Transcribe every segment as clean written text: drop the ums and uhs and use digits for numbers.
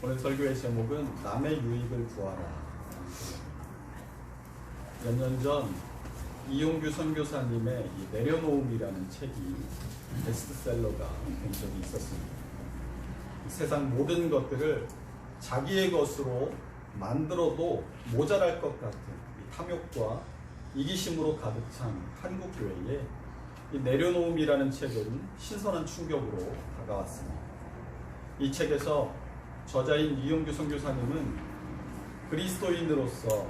오늘 설교의 제목은 남의 유익을 구하라. 몇 년 전 이용규 선교사님의 이 내려놓음이라는 책이 베스트셀러가 된 적이 있었습니다. 세상 모든 것들을 자기의 것으로 만들어도 모자랄 것 같은 이 탐욕과 이기심으로 가득 찬 한국 교회에 이 내려놓음이라는 책은 신선한 충격으로 다가왔습니다. 이 책에서 저자인 이용규 선교사님은 그리스도인으로서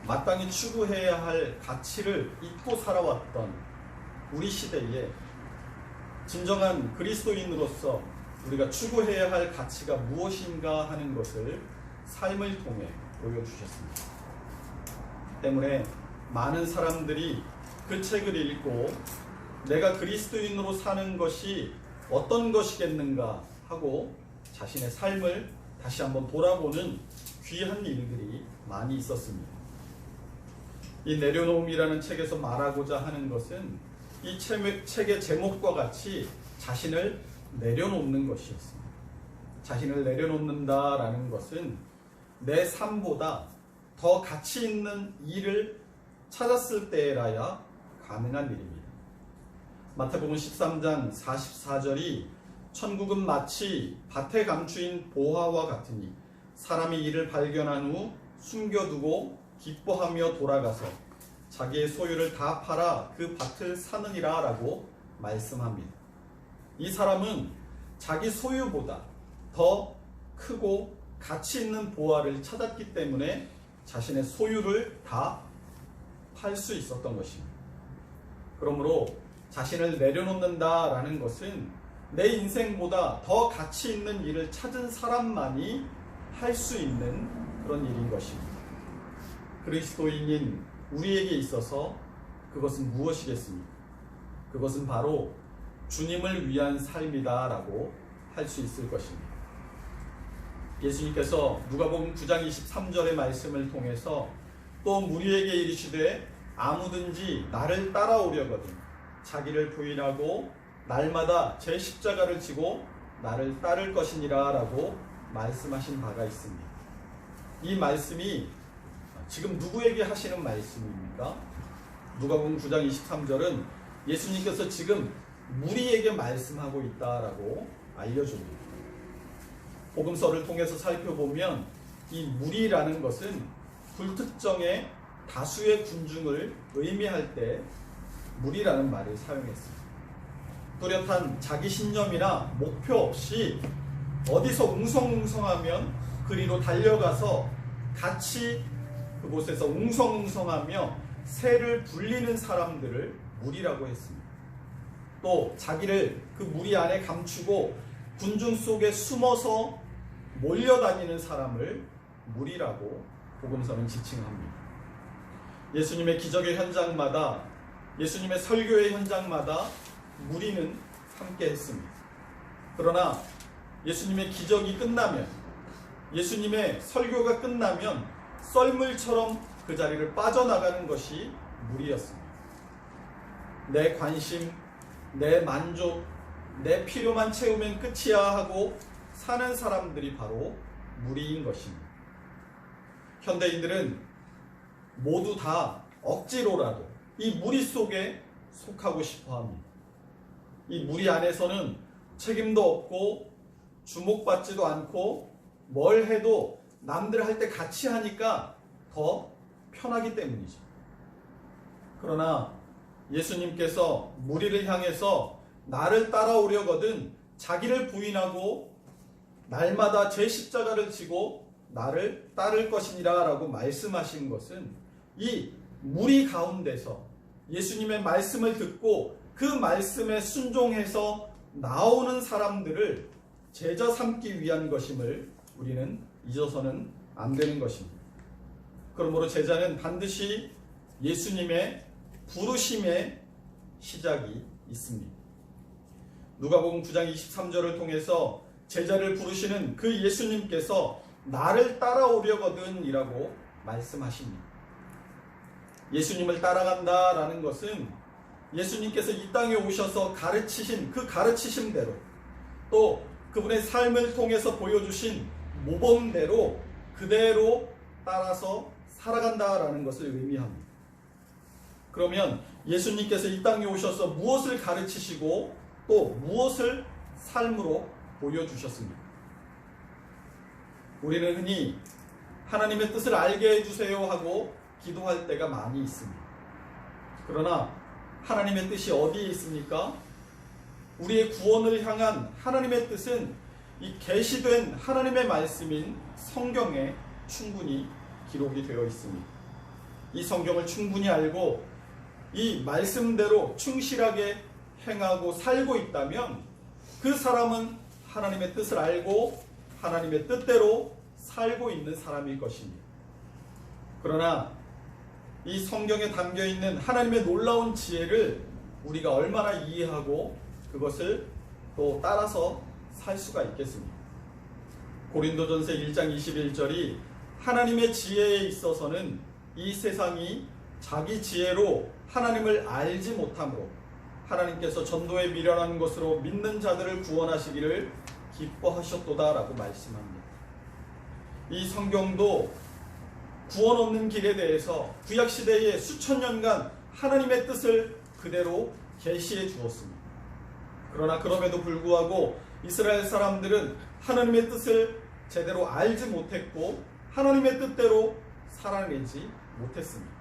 마땅히 추구해야 할 가치를 잊고 살아왔던 우리 시대에 진정한 그리스도인으로서 우리가 추구해야 할 가치가 무엇인가 하는 것을 삶을 통해 보여주셨습니다. 때문에 많은 사람들이 그 책을 읽고 내가 그리스도인으로 사는 것이 어떤 것이겠는가 하고 자신의 삶을 다시 한번 돌아보는 귀한 일들이 많이 있었습니다. 이 내려놓음이라는 책에서 말하고자 하는 것은 이 책의 제목과 같이 자신을 내려놓는 것이었습니다. 자신을 내려놓는다라는 것은 내 삶보다 더 가치 있는 일을 찾았을 때라야 가능한 일입니다. 마태복음 13장 44절이 천국은 마치 밭에 감추인 보화와 같으니 사람이 이를 발견한 후 숨겨두고 기뻐하며 돌아가서 자기의 소유를 다 팔아 그 밭을 사느니라 라고 말씀합니다. 이 사람은 자기 소유보다 더 크고 가치 있는 보화를 찾았기 때문에 자신의 소유를 다 팔 수 있었던 것입니다. 그러므로 자신을 내려놓는다라는 것은 내 인생보다 더 가치 있는 일을 찾은 사람만이 할 수 있는 그런 일인 것입니다. 그리스도인인 우리에게 있어서 그것은 무엇이겠습니까? 그것은 바로 주님을 위한 삶이다라고 할 수 있을 것입니다. 예수님께서 누가복음 9장 23절의 말씀을 통해서 또 무리에게 이르시되 아무든지 나를 따라오려거든 자기를 부인하고 날마다 제 십자가를 지고 나를 따를 것이니라 라고 말씀하신 바가 있습니다. 이 말씀이 지금 누구에게 하시는 말씀입니까? 누가복음 9장 23절은 예수님께서 지금 무리에게 말씀하고 있다라고 알려줍니다. 복음서를 통해서 살펴보면 이 무리라는 것은 불특정의 다수의 군중을 의미할 때 무리라는 말을 사용했습니다. 뚜렷한 자기 신념이나 목표 없이 어디서 웅성웅성하면 그리로 달려가서 같이 그곳에서 웅성웅성하며 새를 불리는 사람들을 무리라고 했습니다. 또 자기를 그 무리 안에 감추고 군중 속에 숨어서 몰려다니는 사람을 무리라고 복음서는 지칭합니다. 예수님의 기적의 현장마다, 예수님의 설교의 현장마다 무리는 함께 했습니다. 그러나 예수님의 기적이 끝나면, 예수님의 설교가 끝나면 썰물처럼 그 자리를 빠져나가는 것이 무리였습니다. 내 관심, 내 만족, 내 필요만 채우면 끝이야 하고 사는 사람들이 바로 무리인 것입니다. 현대인들은 모두 다 억지로라도 이 무리 속에 속하고 싶어 합니다. 이 무리 안에서는 책임도 없고 주목받지도 않고 뭘 해도 남들 할 때 같이 하니까 더 편하기 때문이죠. 그러나 예수님께서 무리를 향해서 나를 따라오려거든 자기를 부인하고 날마다 제 십자가를 지고 나를 따를 것이니라 라고 말씀하신 것은 이 무리 가운데서 예수님의 말씀을 듣고 그 말씀에 순종해서 나오는 사람들을 제자 삼기 위한 것임을 우리는 잊어서는 안 되는 것입니다. 그러므로 제자는 반드시 예수님의 부르심의 시작이 있습니다. 누가복음 9장 23절을 통해서 제자를 부르시는 그 예수님께서 나를 따라오려거든 이라고 말씀하십니다. 예수님을 따라간다라는 것은 예수님께서 이 땅에 오셔서 가르치신 그 가르치심대로 또 그분의 삶을 통해서 보여주신 모범대로 그대로 따라서 살아간다라는 것을 의미합니다. 그러면 예수님께서 이 땅에 오셔서 무엇을 가르치시고 또 무엇을 삶으로 보여주셨습니까? 우리는 흔히 하나님의 뜻을 알게 해주세요 하고 기도할 때가 많이 있습니다. 그러나 하나님의 뜻이 어디에 있습니까? 우리의 구원을 향한 하나님의 뜻은 이 계시된 하나님의 말씀인 성경에 충분히 기록이 되어 있습니다. 이 성경을 충분히 알고 이 말씀대로 충실하게 행하고 살고 있다면 그 사람은 하나님의 뜻을 알고 하나님의 뜻대로 살고 있는 사람일 것입니다. 그러나 이 성경에 담겨있는 하나님의 놀라운 지혜를 우리가 얼마나 이해하고 그것을 또 따라서 살 수가 있겠습니까? 고린도전서 1장 21절이 하나님의 지혜에 있어서는 이 세상이 자기 지혜로 하나님을 알지 못하므로 하나님께서 전도에 미련한 것으로 믿는 자들을 구원하시기를 기뻐하셨도다 라고 말씀합니다. 이 성경도 구원 없는 길에 대해서 구약시대에 수천 년간 하나님의 뜻을 그대로 계시해 주었습니다. 그러나 그럼에도 불구하고 이스라엘 사람들은 하나님의 뜻을 제대로 알지 못했고 하나님의 뜻대로 살아내지 못했습니다.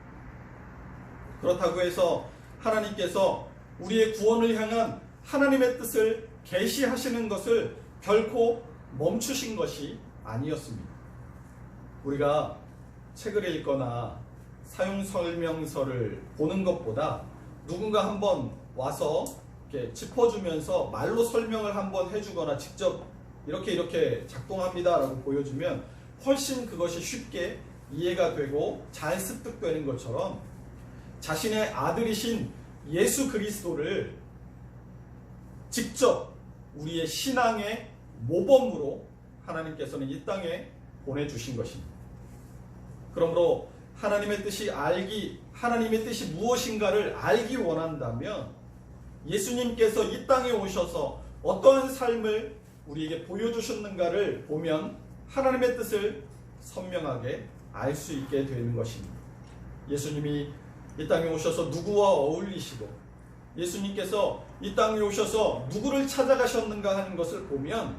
그렇다고 해서 하나님께서 우리의 구원을 향한 하나님의 뜻을 계시하시는 것을 결코 멈추신 것이 아니었습니다. 우리가 책을 읽거나 사용 설명서를 보는 것보다 누군가 한번 와서 이렇게 짚어주면서 말로 설명을 한번 해주거나 직접 이렇게 작동합니다 라고 보여주면 훨씬 그것이 쉽게 이해가 되고 잘 습득되는 것처럼 자신의 아들이신 예수 그리스도를 직접 우리의 신앙의 모범으로 하나님께서는 이 땅에 보내주신 것입니다. 그러므로 하나님의 뜻이 무엇인가를 알기 원한다면 예수님께서 이 땅에 오셔서 어떠한 삶을 우리에게 보여주셨는가를 보면 하나님의 뜻을 선명하게 알 수 있게 되는 것입니다. 예수님이 이 땅에 오셔서 누구와 어울리시고 예수님께서 이 땅에 오셔서 누구를 찾아가셨는가 하는 것을 보면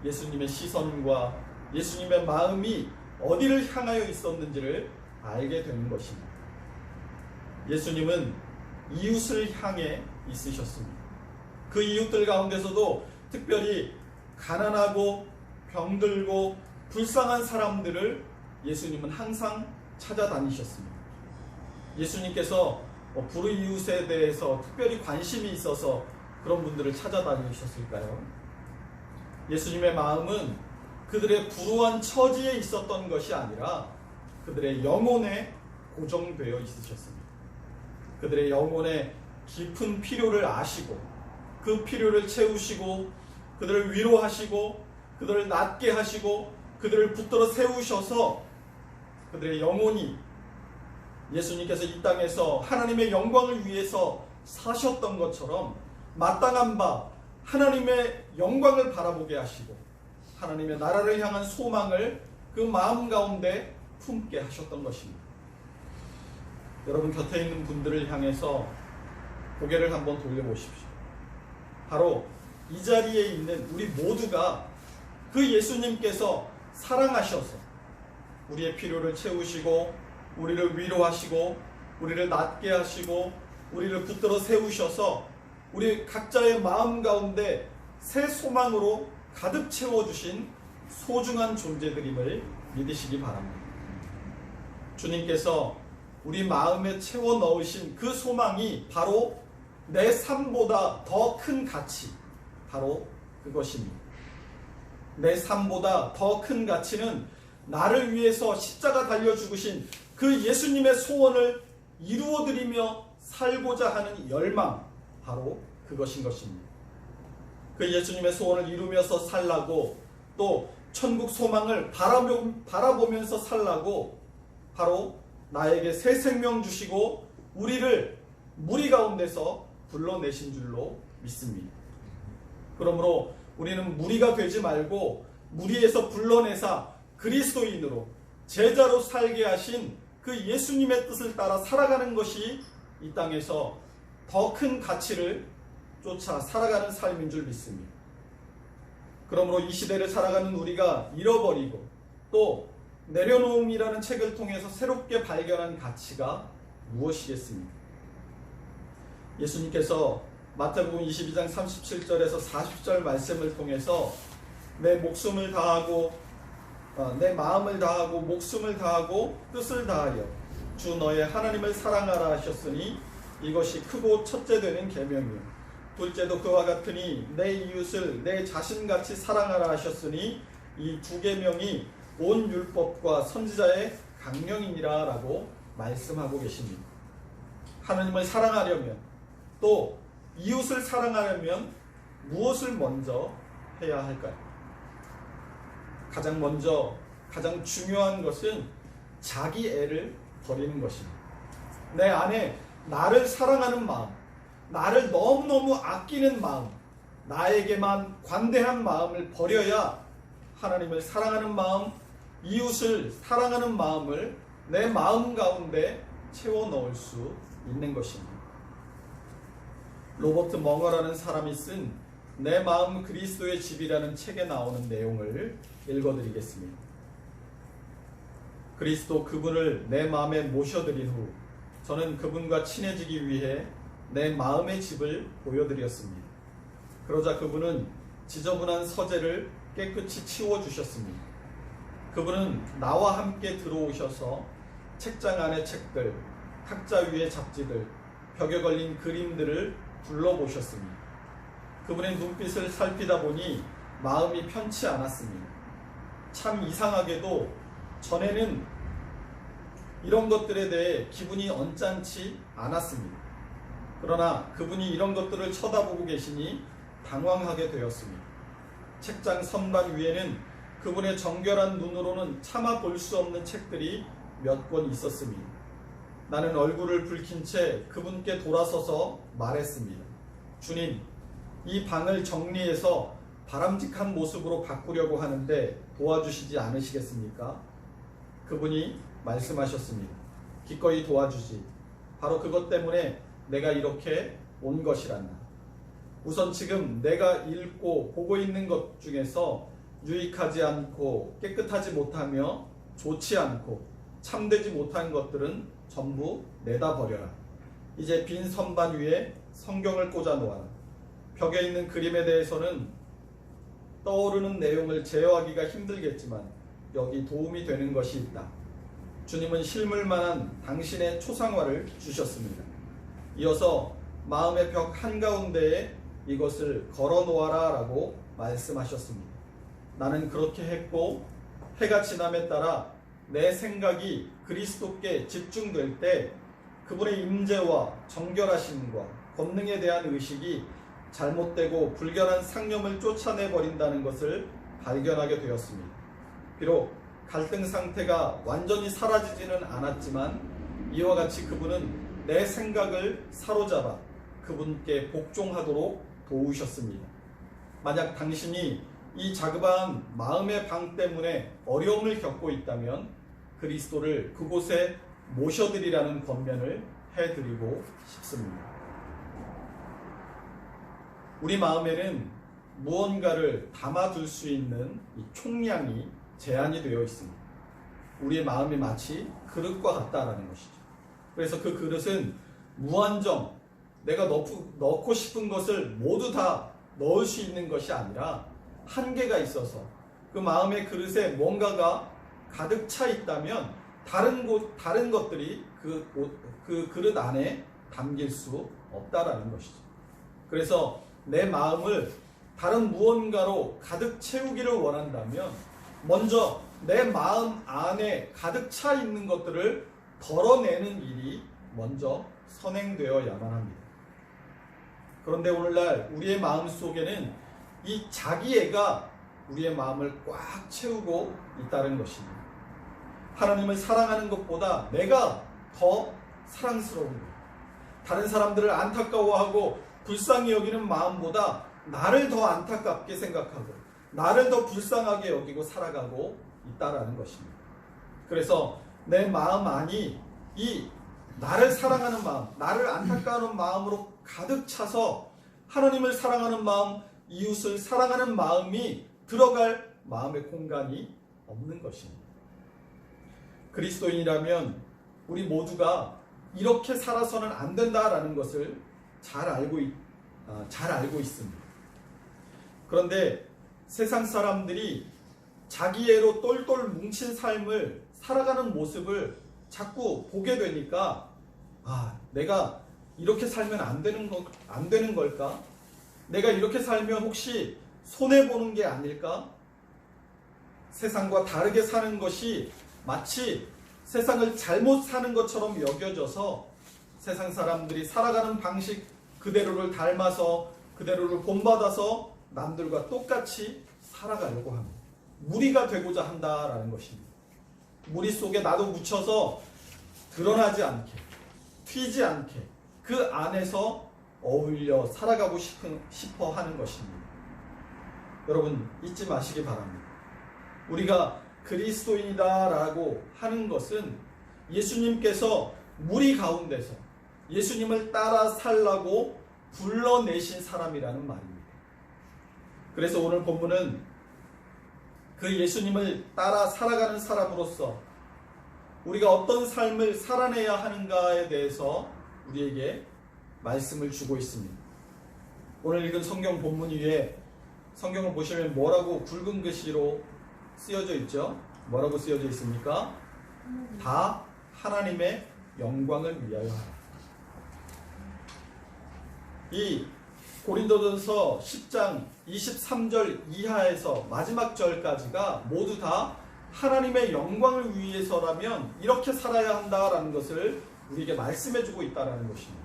예수님의 시선과 예수님의 마음이 어디를 향하여 있었는지를 알게 되는 것입니다. 예수님은 이웃을 향해 있으셨습니다. 그 이웃들 가운데서도 특별히 가난하고 병들고 불쌍한 사람들을 예수님은 항상 찾아다니셨습니다. 예수님께서 불의이웃에 대해서 특별히 관심이 있어서 그런 분들을 찾아다니셨을까요? 예수님의 마음은 그들의 불우한 처지에 있었던 것이 아니라 그들의 영혼에 고정되어 있으셨습니다. 그들의 영혼의 깊은 필요를 아시고 그 필요를 채우시고 그들을 위로하시고 그들을 낫게 하시고 그들을 붙들어 세우셔서 그들의 영혼이 예수님께서 이 땅에서 하나님의 영광을 위해서 사셨던 것처럼 마땅한 바 하나님의 영광을 바라보게 하시고 하나님의 나라를 향한 소망을 그 마음 가운데 품게 하셨던 것입니다. 여러분 곁에 있는 분들을 향해서 고개를 한번 돌려보십시오. 바로 이 자리에 있는 우리 모두가 그 예수님께서 사랑하셔서 우리의 필요를 채우시고 우리를 위로하시고 우리를 낫게 하시고 우리를 붙들어 세우셔서 우리 각자의 마음 가운데 새 소망으로 가득 채워주신 소중한 존재들임을 믿으시기 바랍니다. 주님께서 우리 마음에 채워 넣으신 그 소망이 바로 내 삶보다 더 큰 가치, 바로 그것입니다. 내 삶보다 더 큰 가치는 나를 위해서 십자가 달려 죽으신 그 예수님의 소원을 이루어드리며 살고자 하는 열망, 바로 그것인 것입니다. 그 예수님의 소원을 이루면서 살라고 또 천국 소망을 바라보면서 살라고 바로 나에게 새 생명 주시고 우리를 무리 가운데서 불러내신 줄로 믿습니다. 그러므로 우리는 무리가 되지 말고 무리에서 불러내사 그리스도인으로 제자로 살게 하신 그 예수님의 뜻을 따라 살아가는 것이 이 땅에서 더 큰 가치를 쫓아 살아가는 삶인 줄 믿습니다. 그러므로 이 시대를 살아가는 우리가 잃어버리고 또 내려놓음이라는 책을 통해서 새롭게 발견한 가치가 무엇이겠습니까? 예수님께서 마태복음 22장 37절에서 40절 말씀을 통해서 내 목숨을 다하고 내 마음을 다하고 목숨을 다하고 뜻을 다하여 주 너의 하나님을 사랑하라 하셨으니 이것이 크고 첫째 되는 계명이요 둘째도 그와 같으니 내 이웃을 내 자신같이 사랑하라 하셨으니 이 두 계명이 온 율법과 선지자의 강령이니라 라고 말씀하고 계십니다. 하나님을 사랑하려면 또 이웃을 사랑하려면 무엇을 먼저 해야 할까요? 가장 먼저 가장 중요한 것은 자기 애를 버리는 것입니다. 내 안에 나를 사랑하는 마음, 나를 너무너무 아끼는 마음, 나에게만 관대한 마음을 버려야 하나님을 사랑하는 마음, 이웃을 사랑하는 마음을 내 마음 가운데 채워 넣을 수 있는 것입니다. 로버트 멍어라는 사람이 쓴 내 마음 그리스도의 집이라는 책에 나오는 내용을 읽어드리겠습니다. 그리스도 그분을 내 마음에 모셔드린 후 저는 그분과 친해지기 위해 내 마음의 집을 보여드렸습니다. 그러자 그분은 지저분한 서재를 깨끗이 치워주셨습니다. 그분은 나와 함께 들어오셔서 책장 안의 책들, 탁자 위의 잡지들, 벽에 걸린 그림들을 둘러보셨습니다. 그분의 눈빛을 살피다 보니 마음이 편치 않았습니다. 참 이상하게도 전에는 이런 것들에 대해 기분이 언짢지 않았습니다. 그러나 그분이 이런 것들을 쳐다보고 계시니 당황하게 되었습니다. 책장 선반 위에는 그분의 정결한 눈으로는 차마 볼 수 없는 책들이 몇 권 있었습니다. 나는 얼굴을 붉힌 채 그분께 돌아서서 말했습니다. 주님, 이 방을 정리해서 바람직한 모습으로 바꾸려고 하는데 도와주시지 않으시겠습니까? 그분이 말씀하셨습니다. 기꺼이 도와주지. 바로 그것 때문에 내가 이렇게 온 것이란다. 우선 지금 내가 읽고 보고 있는 것 중에서 유익하지 않고 깨끗하지 못하며 좋지 않고 참되지 못한 것들은 전부 내다 버려라. 이제 빈 선반 위에 성경을 꽂아 놓아라. 벽에 있는 그림에 대해서는 떠오르는 내용을 제어하기가 힘들겠지만 여기 도움이 되는 것이 있다. 주님은 실물만한 당신의 초상화를 주셨습니다. 이어서 마음의 벽 한가운데에 이것을 걸어 놓아라 라고 말씀하셨습니다. 나는 그렇게 했고 해가 지남에 따라 내 생각이 그리스도께 집중될 때 그분의 임재와 정결하심과 권능에 대한 의식이 잘못되고 불결한 상념을 쫓아내버린다는 것을 발견하게 되었습니다. 비록 갈등 상태가 완전히 사라지지는 않았지만 이와 같이 그분은 내 생각을 사로잡아 그분께 복종하도록 도우셨습니다. 만약 당신이 이 자그마한 마음의 방 때문에 어려움을 겪고 있다면 그리스도를 그곳에 모셔드리라는 권면을 해드리고 싶습니다. 우리 마음에는 무언가를 담아둘 수 있는 이 총량이 제한이 되어 있습니다. 우리의 마음이 마치 그릇과 같다라는 것이죠. 그래서 그 그릇은 무한정 내가 넣고 싶은 것을 모두 다 넣을 수 있는 것이 아니라 한계가 있어서 그 마음의 그릇에 뭔가가 가득 차 있다면 다른 것들이 그 그릇 안에 담길 수 없다라는 것이죠. 그래서 내 마음을 다른 무언가로 가득 채우기를 원한다면 먼저 내 마음 안에 가득 차 있는 것들을 덜어내는 일이 먼저 선행되어야만 합니다. 그런데 오늘날 우리의 마음 속에는 이 자기애가 우리의 마음을 꽉 채우고 있다는 것입니다. 하나님을 사랑하는 것보다 내가 더 사랑스러운 것, 다른 사람들을 안타까워하고 불쌍히 여기는 마음보다 나를 더 안타깝게 생각하고 나를 더 불쌍하게 여기고 살아가고 있다라는 것입니다. 그래서 내 마음 안이 이 나를 사랑하는 마음, 나를 안타까워하는 마음으로 가득 차서 하나님을 사랑하는 마음, 이웃을 사랑하는 마음이 들어갈 마음의 공간이 없는 것입니다. 그리스도인이라면 우리 모두가 이렇게 살아서는 안 된다라는 것을 잘 알고 있습니다. 그런데 세상 사람들이 자기애로 똘똘 뭉친 삶을 살아가는 모습을 자꾸 보게 되니까 내가 이렇게 살면 안 되는 걸까? 내가 이렇게 살면 혹시 손해보는 게 아닐까? 세상과 다르게 사는 것이 마치 세상을 잘못 사는 것처럼 여겨져서 세상 사람들이 살아가는 방식 그대로를 닮아서 그대로를 본받아서 남들과 똑같이 살아가려고 합니다. 무리가 되고자 한다라는 것입니다. 무리 속에 나도 묻혀서 드러나지 않게, 튀지 않게 그 안에서 어울려 살아가고 싶어 하는 것입니다. 여러분 잊지 마시기 바랍니다. 우리가 그리스도인이다라고 하는 것은 예수님께서 무리 가운데서 예수님을 따라 살라고 불러내신 사람이라는 말입니다. 그래서 오늘 본문은 그 예수님을 따라 살아가는 사람으로서 우리가 어떤 삶을 살아내야 하는가에 대해서 우리에게 말씀을 주고 있습니다. 오늘 읽은 성경 본문 위에 성경을 보시면 뭐라고 굵은 글씨로 쓰여져 있죠? 뭐라고 쓰여져 있습니까? 다 하나님의 영광을 위하여 하라. 이 고린도전서 10장 23절 이하에서 마지막 절까지가 모두 다 하나님의 영광을 위해서라면 이렇게 살아야 한다라는 것을 우리에게 말씀해주고 있다는 것입니다.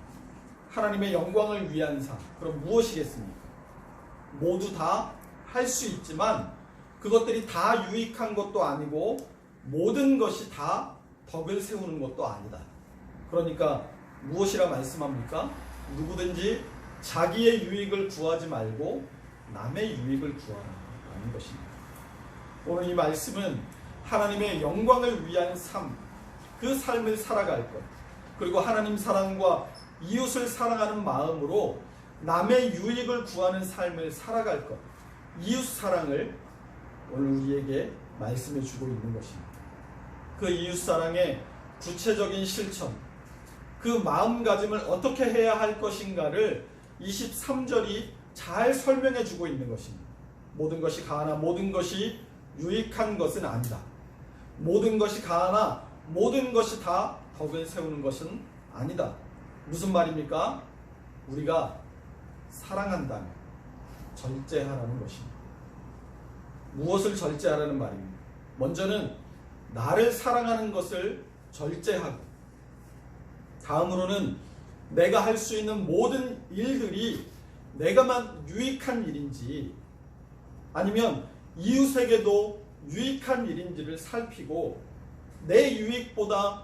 하나님의 영광을 위한 삶, 그럼 무엇이겠습니까? 모두 다 할 수 있지만 그것들이 다 유익한 것도 아니고 모든 것이 다 덕을 세우는 것도 아니다. 그러니까 무엇이라 말씀합니까? 누구든지 자기의 유익을 구하지 말고 남의 유익을 구하라는 것입니다. 오늘 이 말씀은 하나님의 영광을 위한 삶, 그 삶을 살아갈 것, 그리고 하나님 사랑과 이웃을 사랑하는 마음으로 남의 유익을 구하는 삶을 살아갈 것, 이웃 사랑을 오늘 우리에게 말씀해 주고 있는 것입니다. 그 이웃 사랑의 구체적인 실천, 그 마음가짐을 어떻게 해야 할 것인가를 23절이 잘 설명해 주고 있는 것입니다. 모든 것이 가하나 모든 것이 유익한 것은 아니다. 모든 것이 가하나 모든 것이 다 덕을 세우는 것은 아니다. 무슨 말입니까? 우리가 사랑한다면 절제하라는 것입니다. 무엇을 절제하라는 말입니다. 먼저는 나를 사랑하는 것을 절제하고, 다음으로는 내가 할 수 있는 모든 일들이 내가만 유익한 일인지 아니면 이웃에게도 유익한 일인지를 살피고 내 유익보다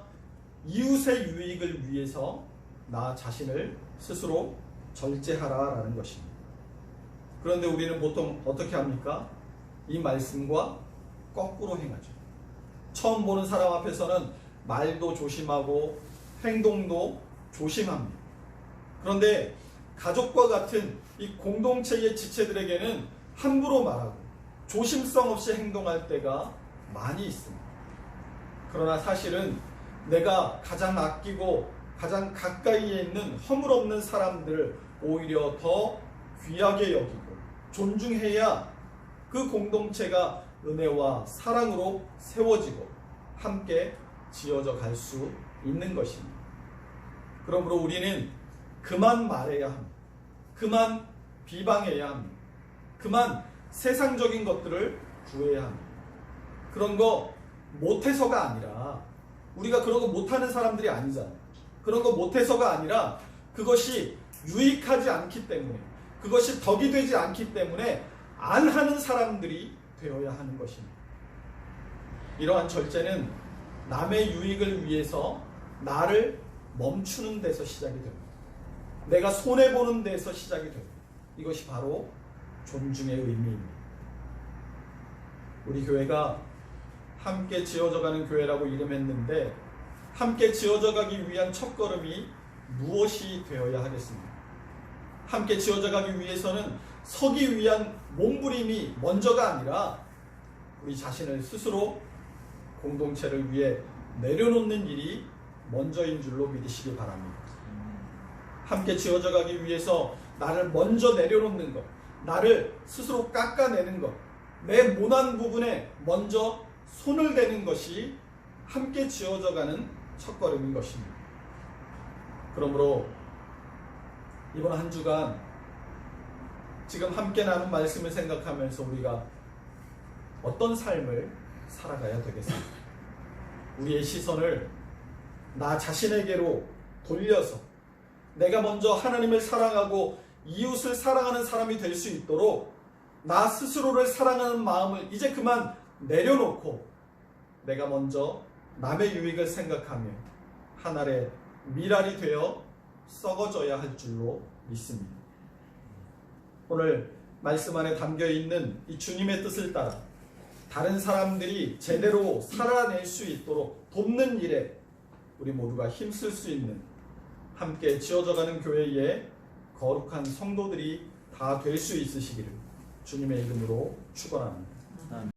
이웃의 유익을 위해서 나 자신을 스스로 절제하라라는 것입니다. 그런데 우리는 보통 어떻게 합니까? 이 말씀과 거꾸로 행하죠. 처음 보는 사람 앞에서는 말도 조심하고 행동도 조심합니다. 그런데 가족과 같은 이 공동체의 지체들에게는 함부로 말하고 조심성 없이 행동할 때가 많이 있습니다. 그러나 사실은 내가 가장 아끼고 가장 가까이에 있는 허물 없는 사람들을 오히려 더 귀하게 여기고 존중해야 그 공동체가 은혜와 사랑으로 세워지고 함께 지어져 갈 수 있는 것입니다. 그러므로 우리는 그만 말해야 합니다. 그만 비방해야 합니다. 그만 세상적인 것들을 구해야 합니다. 그런 거 못해서가 아니라, 우리가 그런 거 못하는 사람들이 아니잖아요. 그런 거 못해서가 아니라 그것이 유익하지 않기 때문에, 그것이 덕이 되지 않기 때문에 안 하는 사람들이 되어야 하는 것입니다. 이러한 절제는 남의 유익을 위해서 나를 멈추는 데서 시작이 됩니다. 내가 손해보는 데서 시작이 됩니다. 이것이 바로 존중의 의미입니다. 우리 교회가 함께 지어져가는 교회라고 이름했는데 함께 지어져가기 위한 첫걸음이 무엇이 되어야 하겠습니까? 함께 지어져가기 위해서는 서기 위한 몸부림이 먼저가 아니라 우리 자신을 스스로 공동체를 위해 내려놓는 일이 먼저인 줄로 믿으시기 바랍니다. 함께 지어져가기 위해서 나를 먼저 내려놓는 것, 나를 스스로 깎아내는 것, 내 모난 부분에 먼저 손을 대는 것이 함께 지어져가는 첫걸음인 것입니다. 그러므로 이번 한 주간 지금 함께 나눈 말씀을 생각하면서 우리가 어떤 삶을 살아가야 되겠습니까? 우리의 시선을 나 자신에게로 돌려서 내가 먼저 하나님을 사랑하고 이웃을 사랑하는 사람이 될 수 있도록 나 스스로를 사랑하는 마음을 이제 그만 내려놓고 내가 먼저 남의 유익을 생각하며 하늘의 밀알이 되어 썩어져야 할 줄로 믿습니다. 오늘 말씀 안에 담겨있는 이 주님의 뜻을 따라 다른 사람들이 제대로 살아낼 수 있도록 돕는 일에 우리 모두가 힘쓸 수 있는 함께 지어져가는 교회의 거룩한 성도들이 다 될 수 있으시기를 주님의 이름으로 축원합니다.